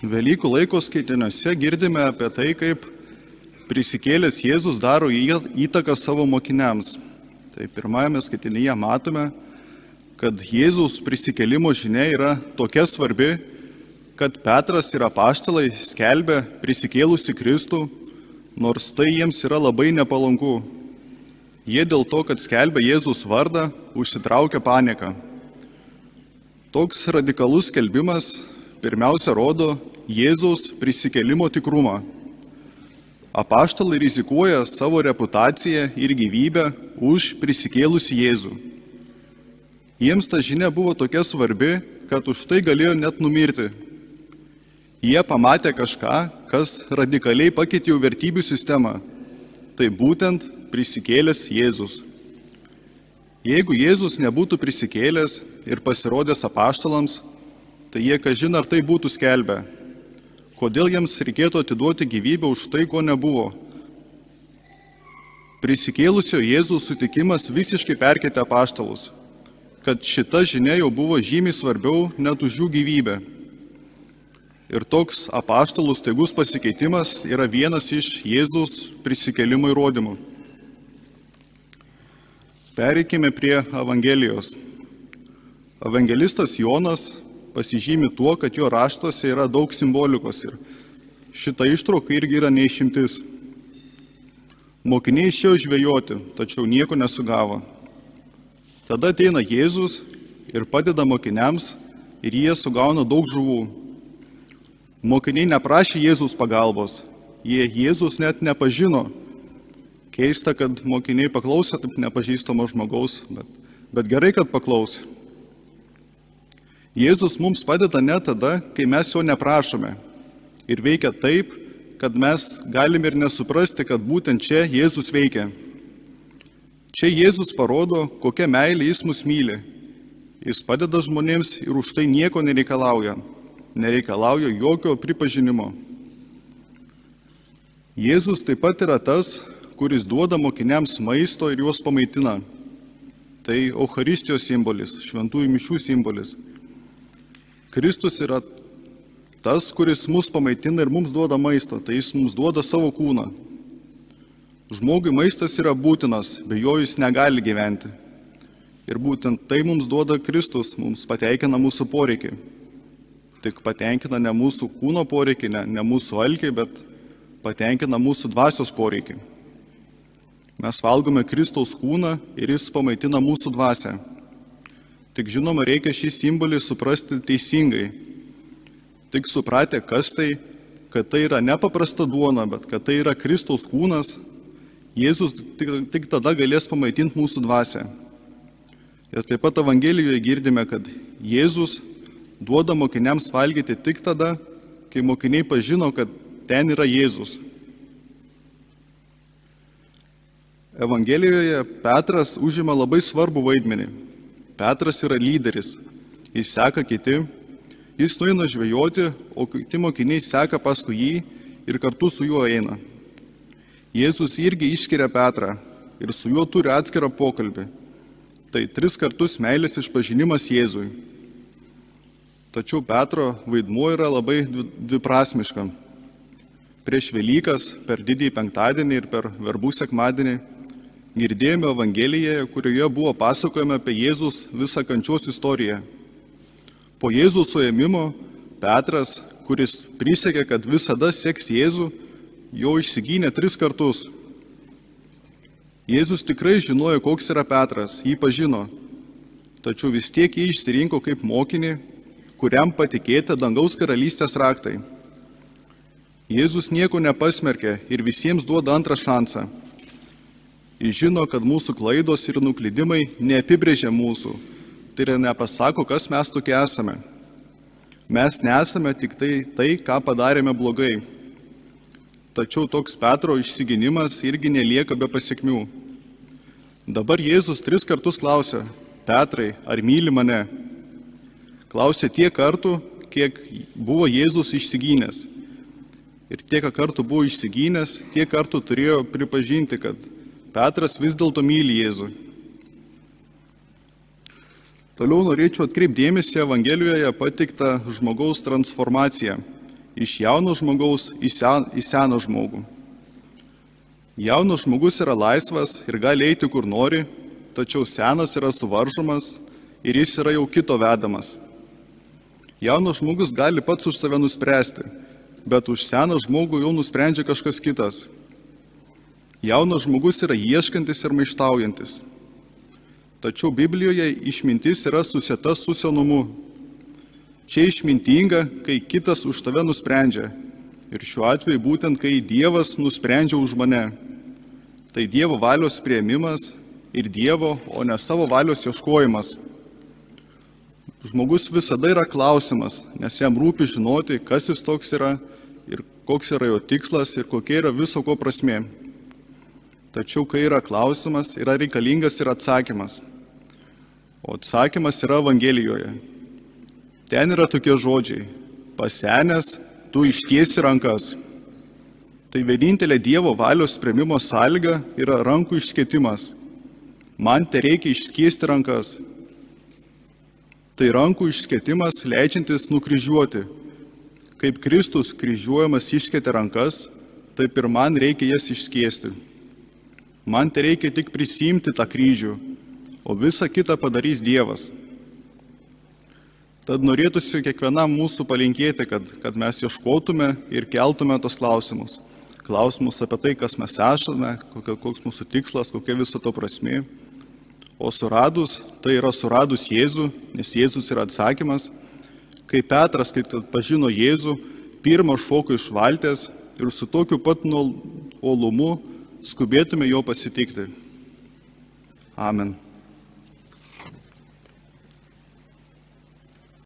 Velykų laiko skaitiniuose girdime apie tai, kaip prisikėlęs Jėzus daro įtaką savo mokiniams. Tai pirmajame skaitinyje matome, kad Jėzaus prisikėlimo žinia yra tokia svarbi, kad Petras ir apaštalai skelbia prisikėlusi Kristų, nors tai jiems yra labai nepalanku. Jie dėl to, kad skelbia Jėzus vardą, užsitraukia paniką. Toks radikalus skelbimas pirmiausia rodo Jėzaus prisikėlimo tikrumą. Apaštalai rizikuoja savo reputaciją ir gyvybę už prisikėlusį Jėzų. Jiems ta žinia buvo tokia svarbi, kad už tai galėjo net numirti. Jie pamatė kažką, kas radikaliai pakeitė jų vertybių sistemą. Tai būtent prisikėlęs Jėzus. Jeigu Jėzus nebūtų prisikėlęs ir pasirodęs apaštalams, tai jie kažin ar tai būtų skelbę. Kodėl jiems reikėtų atiduoti gyvybę už tai, ko nebuvo? Prisikėlusio Jėzaus sutikimas visiškai perkeitė apaštalus, kad šita žinia jau buvo žymiai svarbiau net už jų gyvybę. Ir toks apaštalų staigus pasikeitimas yra vienas iš Jėzaus prisikėlimo įrodymų. Pereikime prie Evangelijos. Evangelistas Jonas pasižymi tuo, kad jo raštuose yra daug simbolikos ir šita ištrauka irgi yra neišimtis. Mokiniai išėjo žvejoti, tačiau nieko nesugavo. Tada ateina Jėzus ir padeda mokiniams ir jie sugauna daug žuvų. Mokiniai neprašė Jėzus pagalbos, jie Jėzus net nepažino. Keista, kad mokiniai paklausė taip nepažįstamo žmogaus, bet gerai, kad paklausė. Jėzus mums padeda net tada, kai mes jo neprašome. Ir veikia taip, kad mes galime ir nesuprasti, kad būtent čia Jėzus veikia. Čia Jėzus parodo, kokia meilė jis mus myli. Jis padeda žmonėms ir už tai nieko nereikalauja. Nereikalauja jokio pripažinimo. Jėzus taip pat yra tas, kuris duoda mokiniams maisto ir juos pamaitina. Tai Eucharistijos simbolis, šventųjų mišių simbolis. Kristus yra tas, kuris mus pamaitina ir mums duoda maisto, tai jis mums duoda savo kūną. Žmogui maistas yra būtinas, be jo jis negali gyventi. Ir būtent tai mums duoda Kristus, mums patenkina mūsų poreikį. Tik patenkina ne mūsų kūno poreikį, ne mūsų alkį, bet patenkina mūsų dvasios poreikį. Mes valgome Kristaus kūną ir jis pamaitina mūsų dvasią. Tik žinoma, reikia šį simbolį suprasti teisingai. Tik supratę, kas tai, kad tai yra nepaprasta duona, bet kad tai yra Kristaus kūnas, Jėzus tik tada galės pamaitinti mūsų dvasią. Ir taip pat Evangelijoje girdime, kad Jėzus duoda mokiniams valgyti tik tada, kai mokiniai pažino, kad ten yra Jėzus. Evangelijoje Petras užima labai svarbų vaidmenį. Petras yra lyderis, jis seka kiti, jis nueina žvejoti, o kiti mokiniai seka paskui jį ir kartu su juo eina. Jėzus irgi išskiria Petrą ir su juo turi atskirą pokalbį. Tai 3 kartus meilės išpažinimas Jėzui. Tačiau Petro vaidmuo yra labai dviprasmiška. Prieš Velykas, per didįjį penktadienį ir per verbų sekmadienį girdėjome Evangelijoje, kurioje buvo pasakojama apie Jėzus visą kančios istoriją. Po Jėzaus suėmimo Petras, kuris prisiekė, kad visada seks Jėzų, jo išsigynė 3 kartus. Jėzus tikrai žinojo, koks yra Petras, jį pažino, tačiau vis tiek jį išsirinko kaip mokinį, kuriam patikėta dangaus karalystės raktai. Jėzus nieko nepasmerkė ir visiems duoda antrą šansą. Jis žino, kad mūsų klaidos ir nuklydimai neapibrėžia mūsų, tai yra nepasako, kas mes tokie esame. Mes nesame tik tai, ką padarėme blogai. Tačiau toks Petro išsigynimas irgi nelieka be pasiekmių. Dabar Jėzus 3 kartus klausia: Petrai, ar myli mane? Klausė tiek kartų, kiek buvo Jėzus išsigynęs. Ir tiek kartų buvo išsigynęs, tiek kartų turėjo pripažinti, kad Petras vis dėlto myli Jėzų. Toliau norėčiau atkreipti dėmesį Evangelijoje pateiktą žmogaus transformaciją. iš jauno žmogaus į seną žmogų. Jaunas žmogus yra laisvas ir gali eiti kur nori, tačiau senas yra suvaržomas ir jis yra jau kito vedamas. Jaunas žmogus gali pats už save nuspręsti, bet už seną žmogų jau nusprendžia kažkas kitas. Jaunas žmogus yra ieškantis ir maištaujantis. Tačiau Biblijoje išmintis yra susieta su senumu. Čia išmintinga, kai kitas už tave nusprendžia. Ir šiuo atveju būtent, kai Dievas nusprendžia už mane. Tai Dievo valios priėmimas ir Dievo, o ne savo valios ieškojimas. Žmogus visada yra klausimas, nes jam rūpi žinoti, kas jis toks yra ir koks yra jo tikslas ir kokia yra viso ko prasmė. Tačiau, kai yra klausimas, yra reikalingas ir atsakymas. O atsakymas yra Evangelijoje. Ten yra tokie žodžiai: pasenęs, tu ištiesi rankas. Tai vienintelė Dievo valios priėmimo sąlyga yra rankų išskėtimas. Man tereikia išskėsti rankas. Tai rankų išskėtimas leidžiantis nukryžiuoti. Kaip Kristus kryžiuojamas išskėtė rankas, taip ir man reikia jas išskėsti. Man tereikia tik prisiimti tą kryžių, o visą kitą padarys Dievas. Tad norėtųsi kiekvienam mūsų palinkėti, kad mes ieškotume ir keltume tos klausimus. Klausimus apie tai, kas mes esame, koks mūsų tikslas, kokia viso to prasmė. O suradus, tai yra suradus Jėzų, nes Jėzus yra atsakymas. Kai Petras, kai pažino Jėzų, pirmą šoko iš valties ir su tokiu pat uolumu skubėtume jo pasitikti. Amen.